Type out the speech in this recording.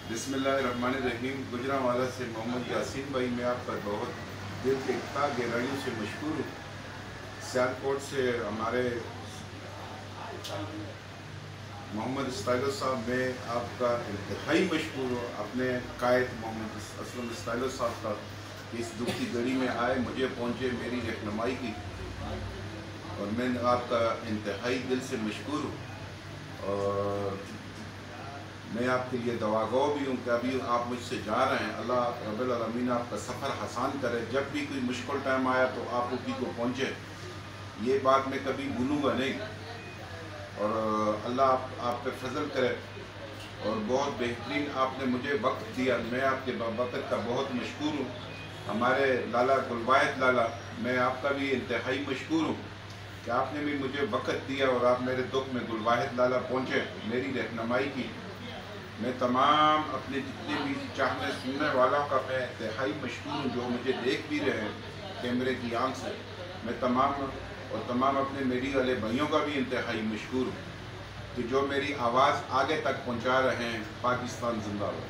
बिस्मिल्लाहिर्रहमानिर्रहीम। गुजरांवाला से मोहम्मद यासीन भाई, मैं आप पर बहुत दिल के तह गहराइयों से मशहूर हूँ। सियालकोट से हमारे मोहम्मद स्टाइलो साहब, मैं आपका इंतहाई मशहूर हूँ अपने कायद मोहम्मद असलम स्टाइलो साहब का कि इस दुख की घड़ी में आए, मुझे पहुँचे, मेरी रहनुमाई की, और मैं आपका इंतहाई दिल से मशहूर हूँ। और मैं आपके लिए दवागो भी हूँ कि अभी आप मुझसे जा रहे हैं। अल्लाह रब्बुल आलमीन आपका सफ़र आसान करे। जब भी कोई मुश्किल टाइम आया तो आप उसी को पहुँचे, ये बात मैं कभी भूलूँगा नहीं। और अल्लाह आप पे फजल करे। और बहुत बेहतरीन आपने मुझे वक्त दिया। मैं आपके वक्त का बहुत मशहूर हूँ। हमारे लाला गुलवाहिद लाला, मैं आपका भी इंतहाई मशहूर हूँ कि आपने भी मुझे वक्त दिया और आप मेरे दुख में गुलवाहिद लाला पहुँचे, मेरी रहनुमाई की। मैं तमाम अपने जितने भी चाहने सुनने वालों का मैं इंतहाई मशहूर हूँ, जो मुझे देख भी रहे हैं कैमरे की आंख से। मैं तमाम अपने मीडिया वाले भाइयों का भी इंतहाई मशहूर हूँ कि जो मेरी आवाज़ आगे तक पहुँचा रहे हैं। पाकिस्तान जिंदाबाद।